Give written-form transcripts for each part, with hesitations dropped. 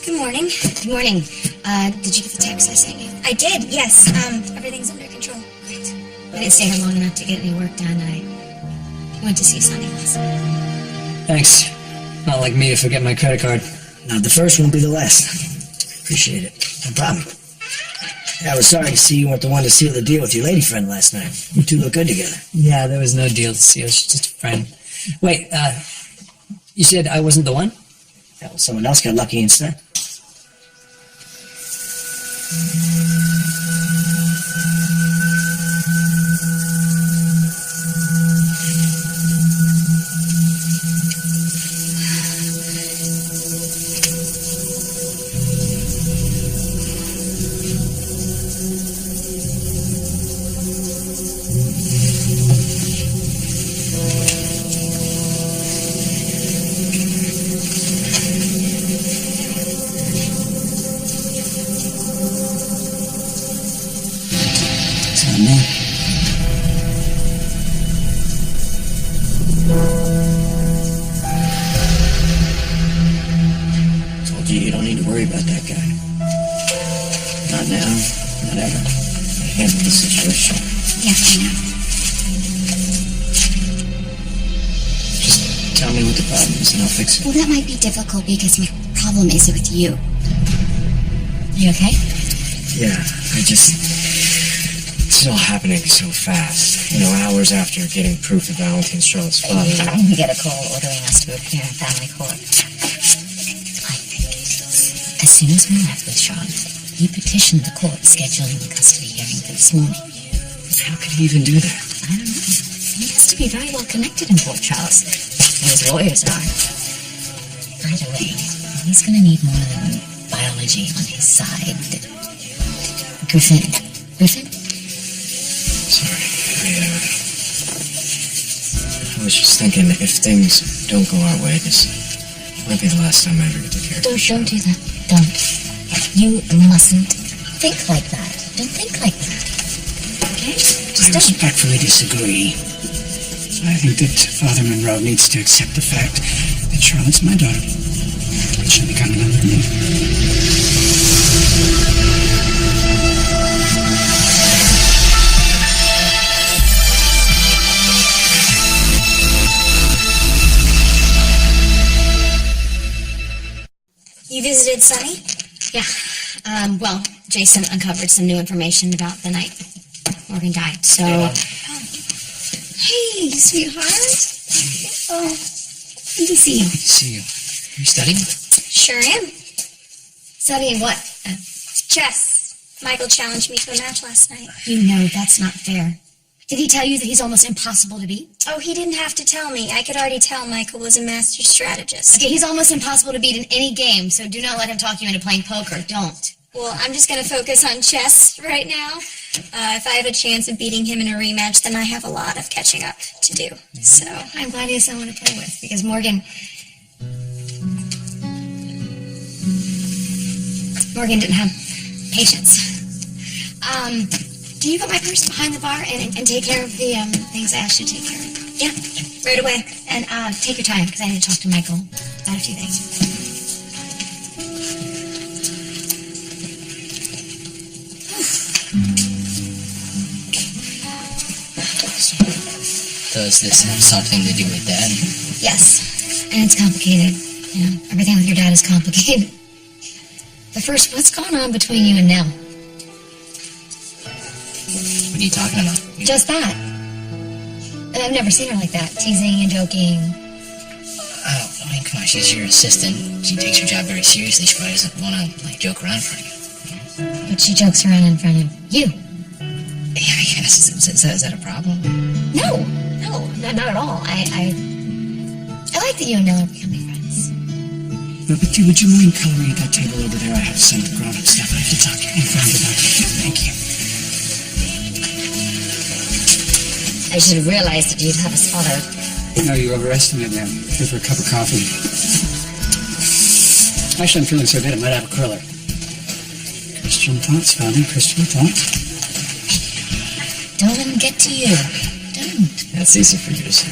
Good morning. Good morning. Did you get the text I sent you? I did, yes. Everything's under control. Great. I didn't stay here long enough to get any work done. I went to see Sonny last night. Thanks. Not like me to forget my credit card. Not the first, won't be the last. Appreciate it. No problem. Yeah, I was sorry to see you weren't the one to seal the deal with your lady friend last night. You two look good together. Yeah, there was no deal to seal. She's just a friend. Wait, you said I wasn't the one? Yeah, well, someone else got lucky instead. Told you don't need to worry about that guy. Not now, not ever. I handled the situation. Yeah, I know. Just tell me what the problem is and I'll fix it. Well, that might be difficult because my problem is with you. Are you okay? Yeah, it's all happening so fast. You know, hours after getting proof of Valentine's Charlotte's father. We get a call ordering us to appear in family court. As soon as we left with Charlotte, he petitioned the court scheduling the custody hearing for this morning. How could he even do that? I don't know. He has to be very well connected in Port Charles. His lawyers are. By the way, he's going to need more than biology on his side. Griffin? Sorry, I was just thinking, if things don't go our way, this might be the last time I ever get to care. Don't do that. Don't. You mustn't think like that. Don't think like that. Okay? Just I respectfully disagree. I think that Father Monroe needs to accept the fact that Charlotte's my daughter. And she'll become another me. You visited Sonny? Yeah. Well, Jason uncovered some new information about the night Morgan died, so... Hey, sweetheart. Oh, Good to see you. See you. Are you studying? sure am. Studying what? Chess. Michael challenged me to a match last night. You know that's not fair. Did he tell you that he's almost impossible to beat? Oh, he didn't have to tell me. I could already tell Michael was a master strategist. Okay, he's almost impossible to beat in any game, so do not let him talk you into playing poker. Don't. Well, I'm just going to focus on chess right now. If I have a chance of beating him in a rematch, then I have a lot of catching up to do. So I'm glad he has someone to play with, because Morgan didn't have patience. Do you put my purse behind the bar and take care of the things I asked you to take care of? yeah, right away. And take your time, because I need to talk to Michael about a few things. Does this have something to do with Dad? Yes, and it's complicated. You know, everything with your dad is complicated. But first, what's going on between you and Nell? What are you talking about? Just that. I've never seen her like that, teasing and joking. I mean, come on, she's your assistant. She takes her job very seriously. She probably doesn't want to, joke around in front of you. But she jokes around in front of you. Yeah, yes. Is that a problem? No, not at all. I like that you and Nell are becoming friends. But would you mind coloring at that table over there? I have some grown-up stuff I have to talk to your friend about. Thank you. I should have realized that you'd have us followed. No, you overestimated them. Here for a cup of coffee. Actually, I'm feeling so good, I might have a curler. Christian thoughts, Father. Christian thoughts. Don't let him get to you. Don't. That's easy for you to say.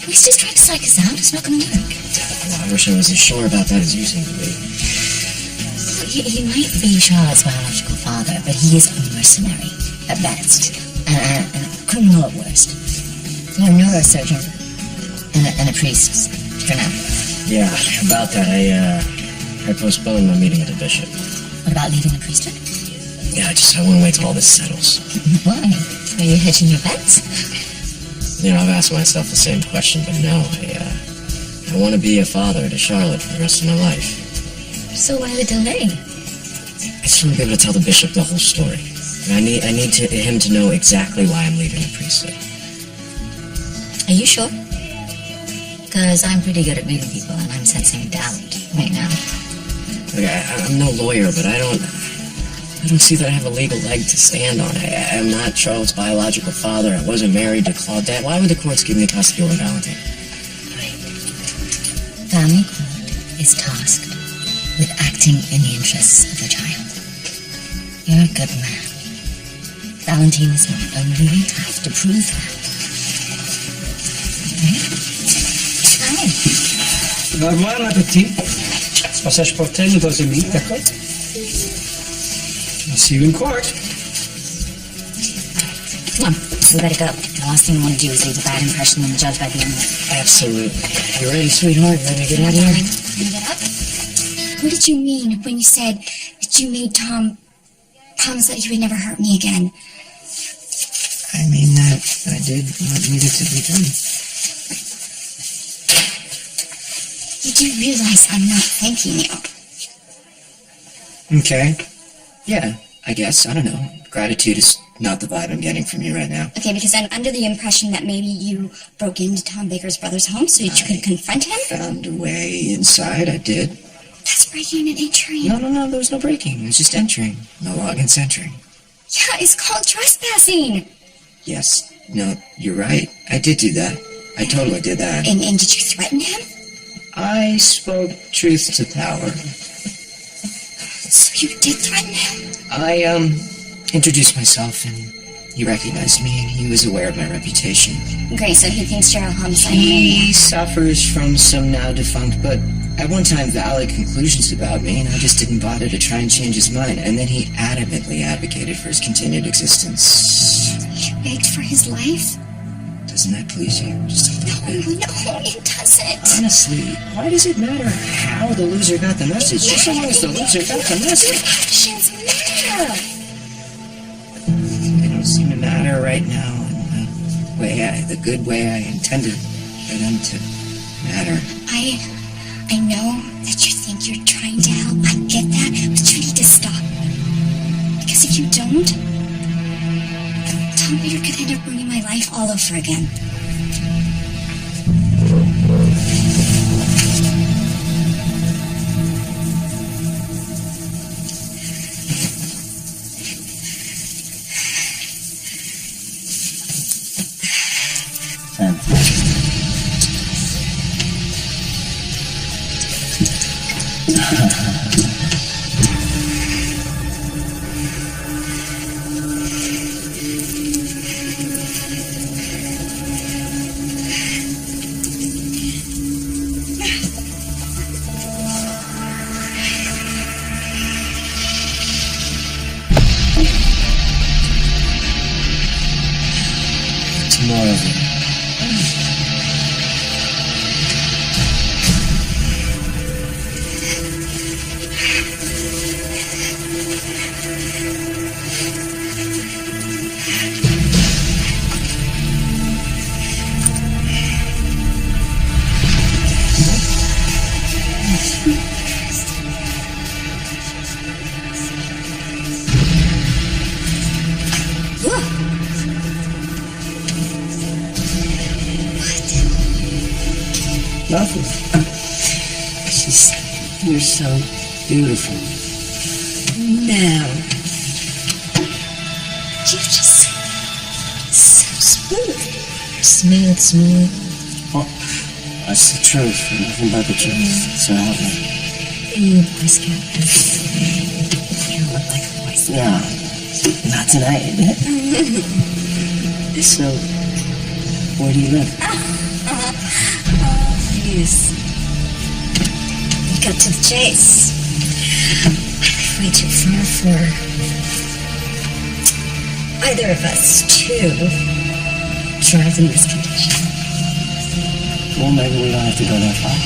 He's just trying to psych us out. It's not going to work. Dad, I wish I was as sure about that as you seem to be. He might be Charlotte's biological father, but he is a mercenary at best, and a criminal at worst. You're a neurosurgeon and a priest for now. Yeah, about that, I postponed my meeting with the bishop. What about leaving the priesthood? Yeah, I want to wait till all this settles. Why? Are you hedging your bets? You know, I've asked myself the same question, but no, I want to be a father to Charlotte for the rest of my life. So why the delay? I just want to be able to tell the bishop the whole story. And I need him to know exactly why I'm leaving the priesthood. Are you sure? Because I'm pretty good at reading people, and I'm sensing doubt right now. Look, I'm no lawyer, but I don't see that I have a legal leg to stand on. I'm not Charlotte's biological father. I wasn't married to Claudette. Why would the courts give me custody over Valentine? Right. Family court is tasked with acting in the interests of the child. You're a good man. Valentine is not only we have to prove that. Right? Au revoir, ma petite. Passage porté, nos amis, d'accord? I'll see you in court. Come on, we better go. The last thing I want to do is leave a bad impression on the judge by the end of it. Absolutely. You ready, sweetheart? Ready to get out of here? Can you get up? What did you mean when you said that you made Tom promise that he would never hurt me again? I mean that I did what needed to be done. You do realize I'm not thanking you. Okay. Yeah, I guess. I don't know. Gratitude is not the vibe I'm getting from you right now. Okay, because I'm under the impression that maybe you broke into Tom Baker's brother's home so that you could confront him. Found a way inside, I did. That's breaking and entering. No, there was no breaking. It was just entering. No law against entering. Yeah, it's called trespassing. Yes. No, you're right. I did do that. I totally did that. And did you threaten him? I spoke truth to power. So you did threaten him? I, introduced myself, and he recognized me, and he was aware of my reputation. Great, so he thinks you're a homicide He maniac. suffers from some now defunct, but at one time valid conclusions about me, and I just didn't bother to try and change his mind, and then he adamantly advocated for his continued existence. You begged for his life? Doesn't that please you? Just a little bit? No, it doesn't. Honestly, why does it matter how the loser got the message? Just so long as the loser got the message. Actions matter. They don't seem to matter right now in the good way I intended for them to matter. I know that you think you're trying to help. I get that, but you need to stop. Because if you don't, Tom Baker could end up ruining my life all over again. Tomorrow. Nothing. It's just, you're so beautiful. Now. You're just so smooth. Smooth. Oh, that's the truth. Nothing but the truth. So help me. You Boy Scout. You look like a Boy Scout. No, not tonight. So, where do you live? Jeez. cut to the chase. Way too far for either of us to drive in this condition. Well, maybe we don't have to go that far.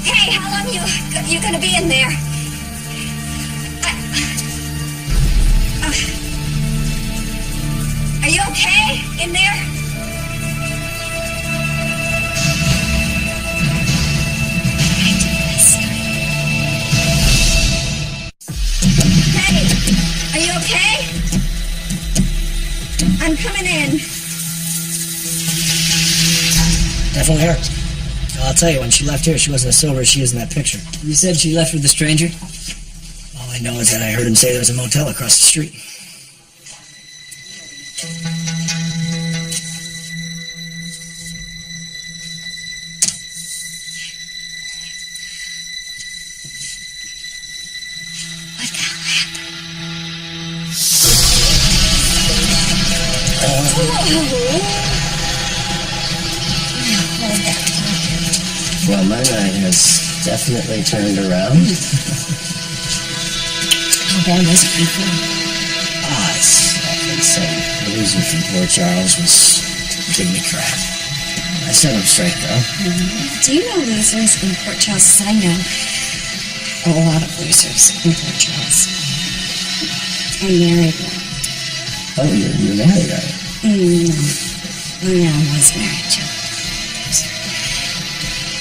Hey, how long you gonna be in there? Are you okay in there? Hey, are you okay? I'm coming in. Definitely her. I'll tell you, when she left here, she wasn't as sober as she is in that picture. You said she left with a stranger? All I know is that I heard him say there was a motel across the street. Well, my night has definitely turned around. How bad was it before? It's like some loser from Port Charles was giving me crap. I set him straight, though. Do you know losers in Port Charles? I know a lot of losers in Port Charles. I married one. Oh, you're married, are you? No. Yeah, I was married to.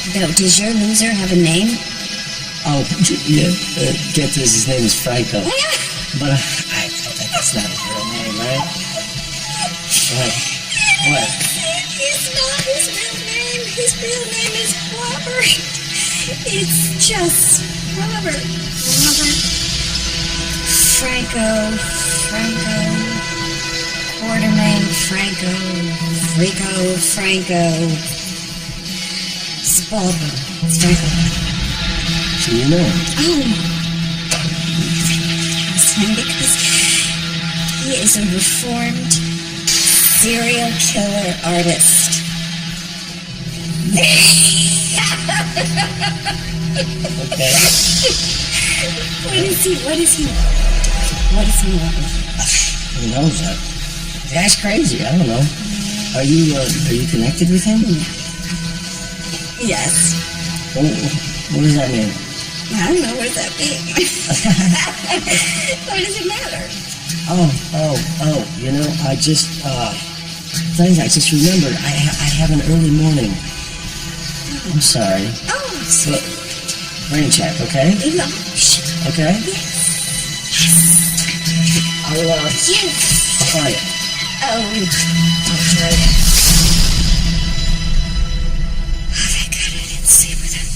Though, does your loser have a name? Oh, yeah. Get this, his name is Franco. But I think that's not his real name, right? What? It's not his real name. His real name is Robert. It's just Robert. Robert Franco. Quartermain Franco. Franco. Spalding. It's Franco. So you know him? Oh. It's him because he is a reformed serial killer artist. Okay. What is he love? Who knows that? The guy's crazy, I don't know. Are you connected with him? Yes. Oh, what does that mean? I don't know. What does that mean? What does it matter? Oh, you know, I just remembered, I have an early morning. I'm sorry. Oh, But, rain check, okay? Okay? I'll call you. Oh, okay. Thank God I didn't sleep with him.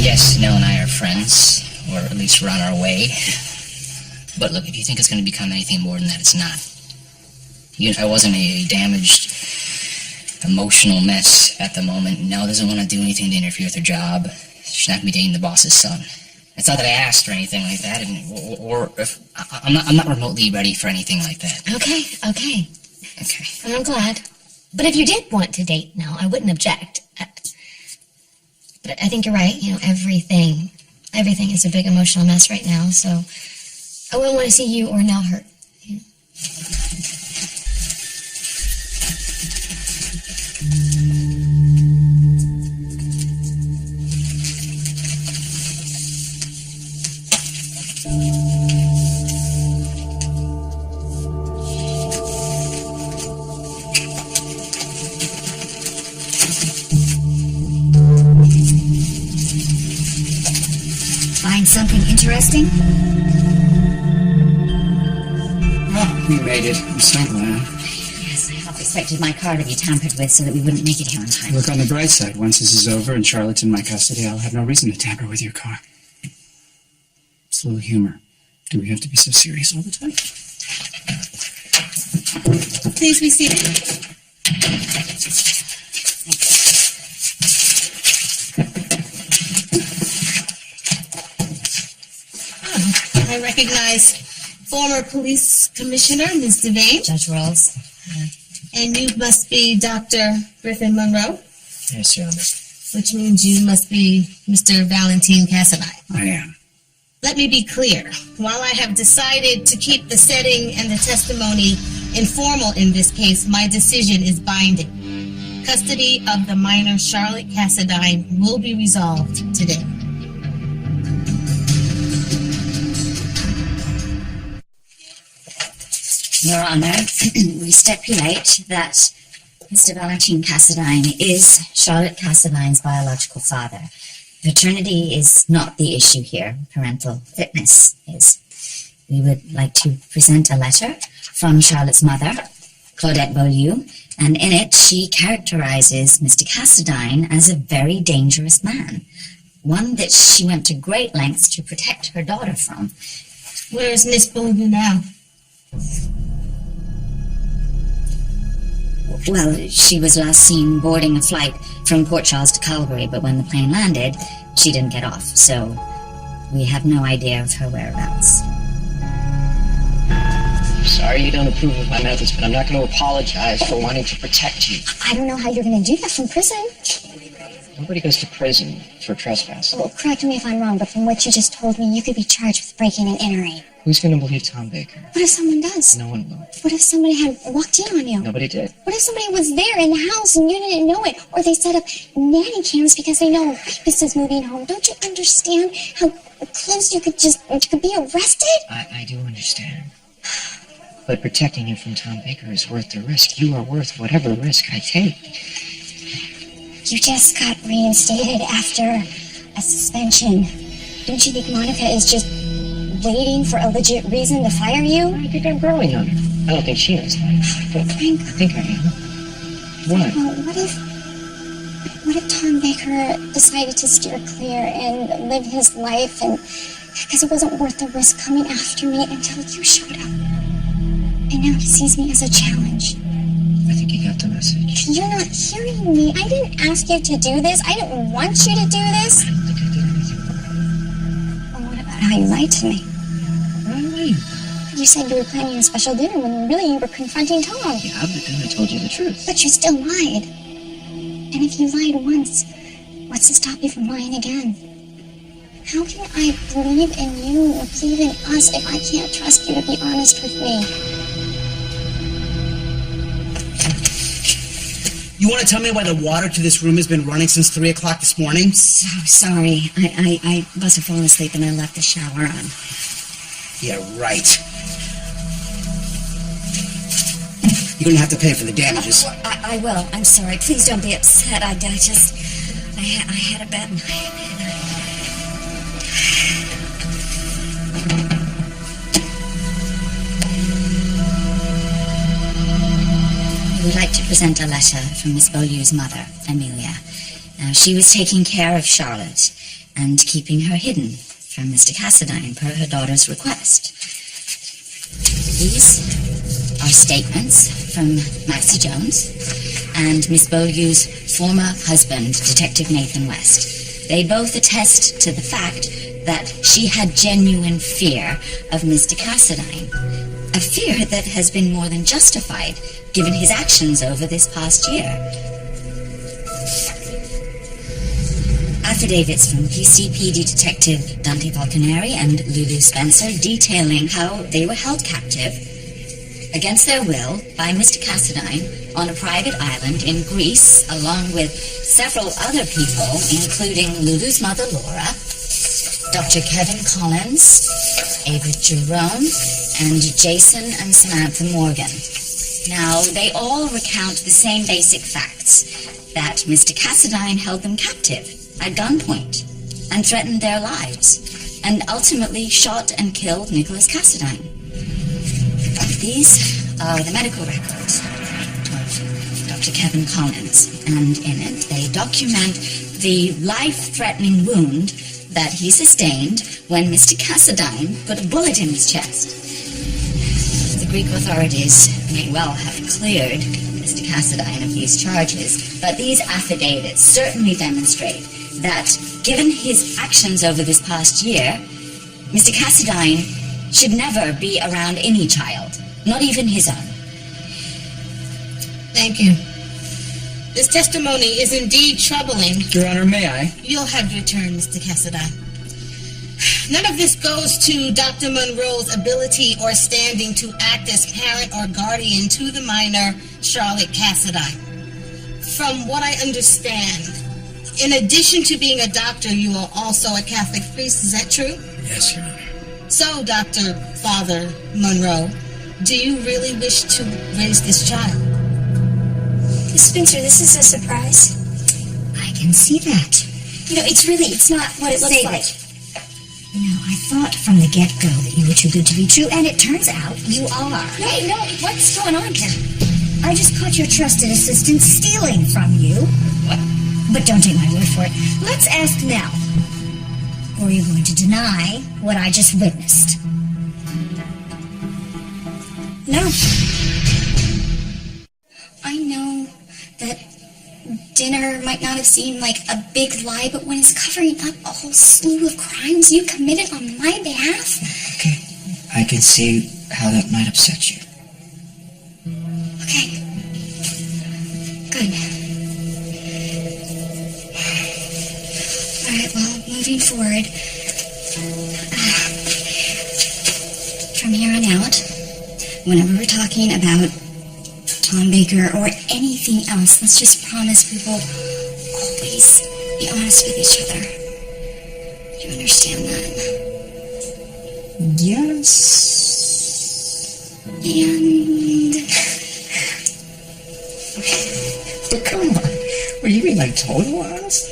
Yes, Nell and I are friends, or at least we're on our way. But look, if you think it's going to become anything more than that, it's not. I wasn't a damaged, emotional mess at the moment. Nell doesn't want to do anything to interfere with her job. She's not going to be dating the boss's son. It's not that I asked or anything like that, or if I'm not remotely ready for anything like that. Okay. Okay. Well, I'm glad. But if you did want to date now, I wouldn't object. But I think you're right. You know, everything is a big emotional mess right now. So I wouldn't want to see you or Nell hurt. You know? Find something interesting? Oh, we made it. I'm so glad. Yes, I half expected my car to be tampered with so that we wouldn't make it here on time. Look on the bright side. Once this is over and Charlotte's in my custody, I'll have no reason to tamper with your car. It's a little humor. Do we have to be so serious all the time? Please be seated. recognize former police commissioner, Ms. Devane. Judge Rolls. And you must be Dr. Griffin Monroe, Yes, Your Honor. which means you must be Mr. Valentine Cassadine. I am. Let me be clear. While I have decided to keep the setting and the testimony informal in this case, my decision is binding. Custody of the minor Charlotte Cassadine will be resolved today. Your Honor, we stipulate that Mr. Valentine Cassadine is Charlotte Cassadine's biological father. Paternity is not the issue here. Parental fitness is. We would like to present a letter from Charlotte's mother, Claudette Beaulieu, and in it she characterizes Mr. Cassadine as a very dangerous man, one that she went to great lengths to protect her daughter from. Where is Miss Beaulieu now? Well, she was last seen boarding a flight from Port Charles to Calgary, but when the plane landed, she didn't get off, so we have no idea of her whereabouts. I'm sorry you don't approve of my methods, but I'm not going to apologize for wanting to protect you. I don't know how you're going to do that from prison. Nobody goes to prison for trespassing. Well, correct me if I'm wrong, but from what you just told me, you could be charged with breaking and entering. Who's going to believe Tom Baker? What if someone does? No one will. What if somebody had walked in on you? Nobody did. What if somebody was there in the house and you didn't know it? Or they set up nanny cams because they know a rapist is moving home. Don't you understand how close you could be arrested? I do understand. But protecting you from Tom Baker is worth the risk. You are worth whatever risk I take. You just got reinstated after a suspension. Don't you think Monica is just waiting for a legit reason to fire you? I think I'm growing on her. I don't think she knows that. But Frank, I think I am. What? well, what if Tom Baker decided to steer clear and live his life and because it wasn't worth the risk coming after me until you showed up. And now he sees me as a challenge. I think you got the message. You're not hearing me. I didn't ask you to do this. I didn't want you to do this. I don't think I did anything wrong. Well, what about how you lied to me? Right. You said you were planning a special dinner when really you were confronting Tom. Yeah, but then I told you the truth. But you still lied. And if you lied once, what's to stop you from lying again? How can I believe in you or believe in us if I can't trust you to be honest with me? You want to tell me why the water to this room has been running since 3 o'clock this morning? So sorry. I must have fallen asleep and I left the shower on. Yeah, right. You're going to have to pay for the damages. I will. I'm sorry. Please don't be upset. I had a bad night. We would like to present a letter from Miss Beaulieu's mother, Amelia. Now, she was taking care of Charlotte and keeping her hidden from Mr. Cassadine per her daughter's request. These are statements from Maxie Jones and Miss Beaulieu's former husband, Detective Nathan West. They both attest to the fact that she had genuine fear of Mr. Cassadine, a fear that has been more than justified given his actions over this past year. Affidavits from PCPD Detective Dante Falconeri and Lulu Spencer detailing how they were held captive against their will by Mr. Cassadine on a private island in Greece, along with several other people, including Lulu's mother, Laura, Dr. Kevin Collins, Ava Jerome, and Jason and Samantha Morgan. Now, they all recount the same basic facts, that Mr. Cassadine held them captive at gunpoint and threatened their lives, and ultimately shot and killed Nicholas Cassadine. These are the medical records of Dr. Kevin Collins, and in it they document the life-threatening wound that he sustained when Mr. Cassadine put a bullet in his chest. The Greek authorities may well have cleared Mr. Cassadine of these charges, but these affidavits certainly demonstrate that, given his actions over this past year, Mr. Cassadine should never be around any child, not even his own. Thank you. This testimony is indeed troubling. Your Honor, may I? You'll have your turn, Mr. Cassadine. None of this goes to Dr. Monroe's ability or standing to act as parent or guardian to the minor, Charlotte Cassadine. From what I understand, in addition to being a doctor, you are also a Catholic priest. Is that true? Yes, Your Honor. So, Dr. Father Monroe, do you really wish to raise this child? Spencer, this is a surprise. I can see that. It's not what it looks like. I thought from the get-go that you were too good to be true, and it turns out you are. Wait, no, what's going on here? I just caught your trusted assistant stealing from you. What? But don't take my word for it. Let's ask now. Or are you going to deny what I just witnessed? No. I know that dinner might not have seemed like a big lie, but when it's covering up a whole slew of crimes you committed on my behalf... Okay, I can see how that might upset you. Okay. Good. Alright, well, moving forward, from here on out, whenever we're talking about Tom Baker or anything else, let's just promise we will always be honest with each other. Do you understand that? Yes. And... But come on. What do you mean, like total honest?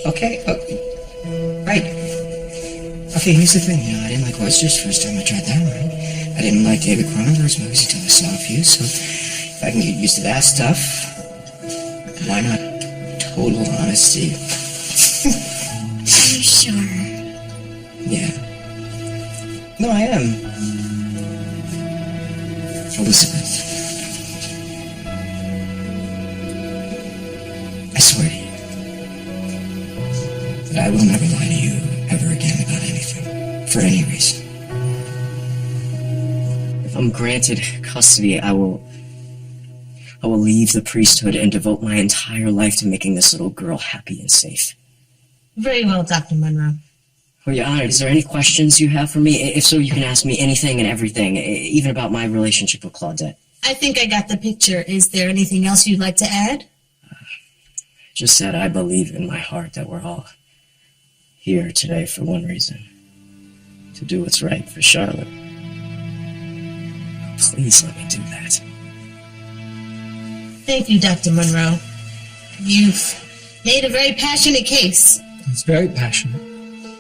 Okay, right. Okay, here's the thing, I didn't like oysters first time I tried them, right? I didn't like David Cronenberg's movies until I saw a few, so if I can get used to that stuff, why not total honesty? Are you sure? Yeah. No, I am. Elizabeth. I swear to you that I will never lie to you ever again about anything, for any reason. If I'm granted custody, I will leave the priesthood and devote my entire life to making this little girl happy and safe. Very well, Dr. Monroe. Well, Your Honor, is there any questions you have for me? If so, you can ask me anything and everything, even about my relationship with Claudette. I think I got the picture. Is there anything else you'd like to add? Just that I believe in my heart that we're all here today for one reason. To do what's right for Charlotte. Please let me do that. Thank you, Dr. Monroe. You've made a very passionate case. It's very passionate.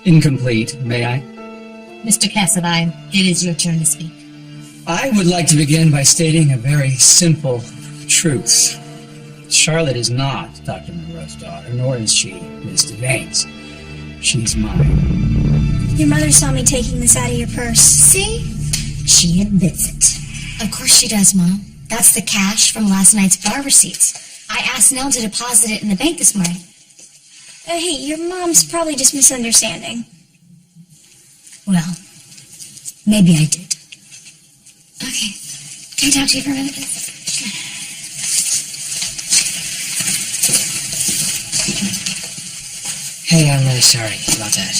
Incomplete, may I? Mr. Cassadine, it is your turn to speak. I would like to begin by stating a very simple truth. Charlotte is not Dr. Monroe's daughter, nor is she Miss Devane's. She's mine. Your mother saw me taking this out of your purse. See? She admits it. Of course she does, Mom. That's the cash from last night's bar receipts. I asked Nell to deposit it in the bank this morning. Hey, your mom's probably just misunderstanding. Well, maybe I did. Okay. Can I talk to you for a minute? Hey, I'm really sorry about that.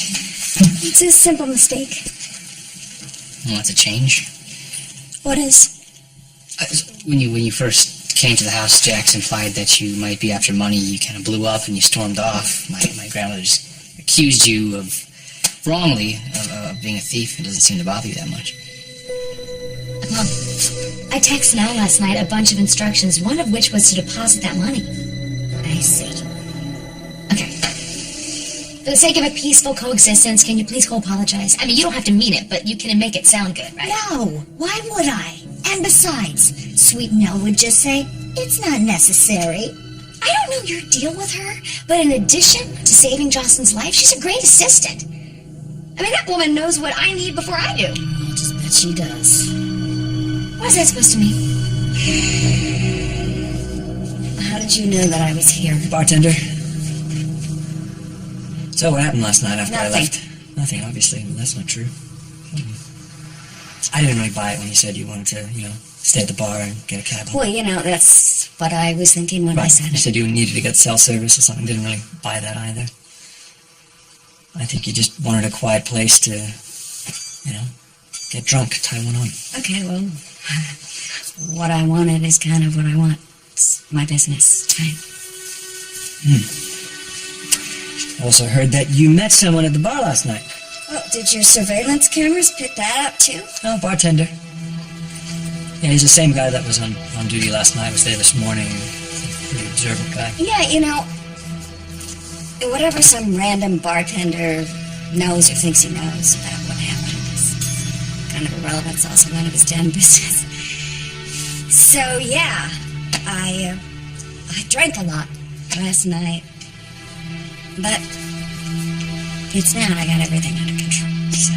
It's a simple mistake. You want to change? What is? When you first came to the house, Jax implied that you might be after money. You kind of blew up and you stormed off. My grandmother just accused you of, wrongly, of being a thief. It doesn't seem to bother you that much. Mom, I texted Nell last night a bunch of instructions, one of which was to deposit that money. I see. Okay. For the sake of a peaceful coexistence, can you please go apologize? I mean, you don't have to mean it, but you can make it sound good, right? No, why would I? And besides, sweet Nell would just say, it's not necessary. I don't know your deal with her, but in addition to saving Jocelyn's life, she's a great assistant. I mean, that woman knows what I need before I do. I'll just bet she does. What is that supposed to mean? How did you know that I was here? Bartender? So what happened last night after I Nothing. left? Nothing, obviously. Well, that's not true. I didn't really buy it when you said you wanted to, stay at the bar and get a cab home. Well, that's what I was thinking when I said You it. said you needed to get cell service or something. Didn't really buy that either. I think you just wanted a quiet place to, get drunk, tie one on. Okay, well, what I wanted is kind of what I want. It's my business, right? I also heard that you met someone at the bar last night. Oh, did your surveillance cameras pick that up, too? Oh, bartender. Yeah, he's the same guy that was on duty last night, was there this morning. Pretty observant guy. Yeah, whatever some random bartender knows or thinks he knows about what happened is kind of irrelevant. It's also none of his damn business. So, yeah, I drank a lot last night. But it's now I got everything under control, so.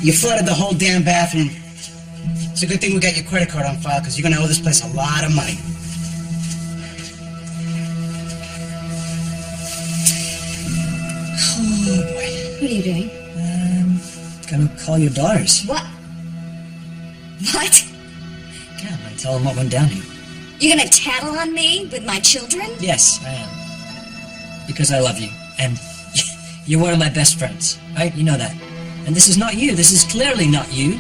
You flooded the whole damn bathroom. It's a good thing we got your credit card on file, because you're going to owe this place a lot of money. Oh, boy. What are you doing? Gonna call your daughters. What? What? Yeah, I'm gonna tell them what went down here. You're gonna tattle on me with my children? Yes, I am. Because I love you, and you're one of my best friends, right? You know that. And this is not you. This is clearly not you.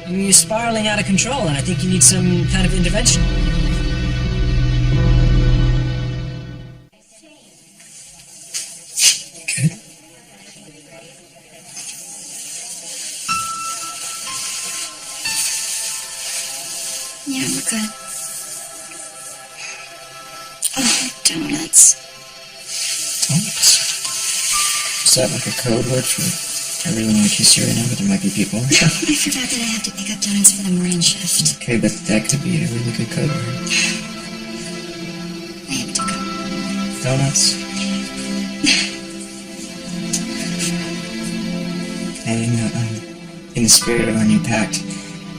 You're spiraling out of control, and I think you need some kind of intervention. Good. Yeah, we're good. Oh, donuts. Donuts? Is that like a code word for I really want to kiss you right now, but there might be people? I forgot that I have to pick up donuts for the Marine shift. Okay, but that could be a really good code word. I have to go. Donuts? And in the spirit of our new pact,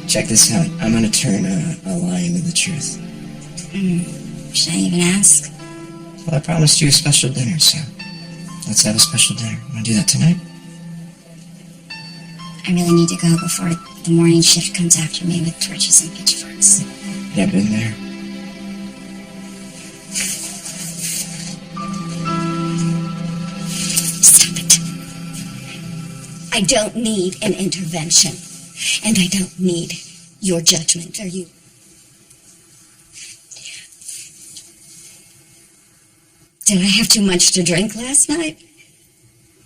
check this out. I'm going to turn a lie into the truth. Should I even ask? Well, I promised you a special dinner, so let's have a special dinner. Want to do that tonight? I really need to go before the morning shift comes after me with torches and pitchforks. Yeah, been there. Stop it. I don't need an intervention. And I don't need your judgment, or you. Did I have too much to drink last night?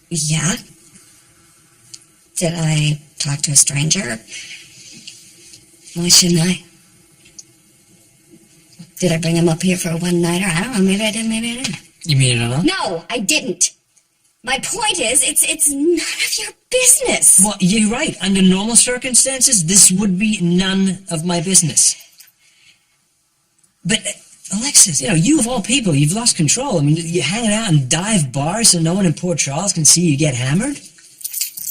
Yeah. Did I talk to a stranger? Why shouldn't I? Did I bring him up here for a one-nighter? I don't know. Maybe I did, maybe I didn't. You mean it or not? No, I didn't. My point is, it's none of your business. Well, you're right. Under normal circumstances, this would be none of my business. But, Alexis, you of all people, you've lost control. I mean, you're hanging out in dive bars so no one in Port Charles can see you get hammered?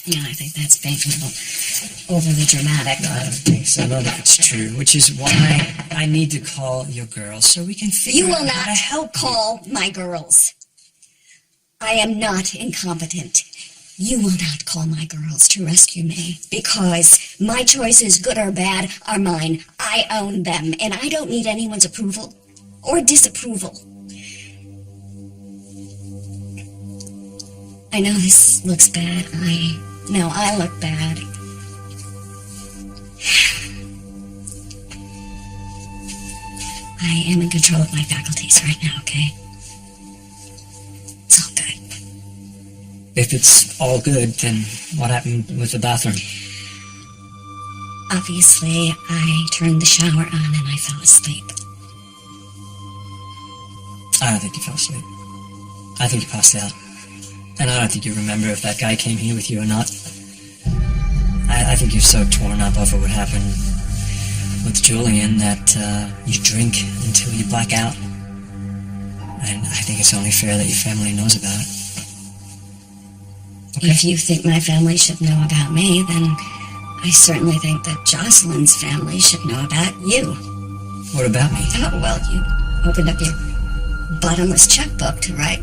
Yeah, I think that's being a little overly dramatic. No, I don't think so. No, that's true. Which is why I need to call your girls so we can figure out how to help call my girls. I am not incompetent. You will not call my girls to rescue me because my choices, good or bad, are mine. I own them, and I don't need anyone's approval or disapproval. I know this looks bad. I look bad. I am in control of my faculties right now, okay? It's all good. If it's all good, then what happened with the bathroom? Obviously, I turned the shower on and I fell asleep. I don't think you fell asleep. I think you passed out. And I don't think you remember if that guy came here with you or not. I think you're so torn up over what happened with Julian that you drink until you black out. And I think it's only fair that your family knows about it. Okay? If you think my family should know about me, then I certainly think that Jocelyn's family should know about you. What about me? Oh, well, you opened up your bottomless checkbook to write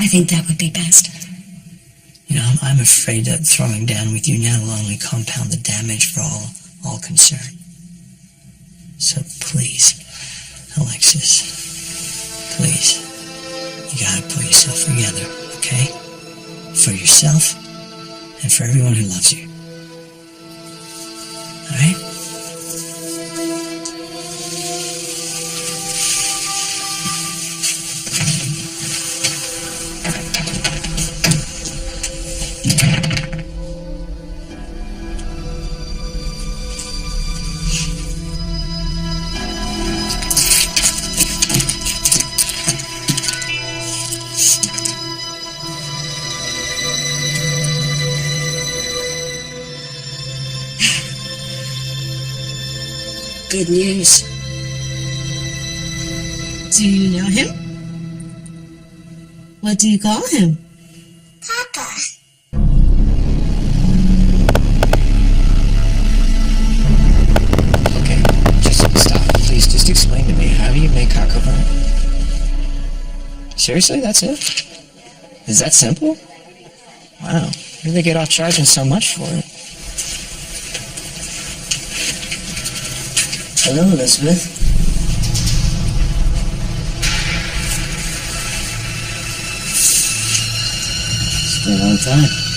I think that would be best. You know, I'm afraid that throwing down with you now will only compound the damage for all concerned. So please, Alexis, please, you gotta pull yourself together, okay? For yourself and for everyone who loves you. Alright? Good news. Do you know him? What do you call him? Papa. Okay, just stop. Please, just explain to me, how do you make cockabun? Seriously, that's it? Is that simple? Wow, where do they get off charging so much for it? Hello, Elizabeth. It's been a long time.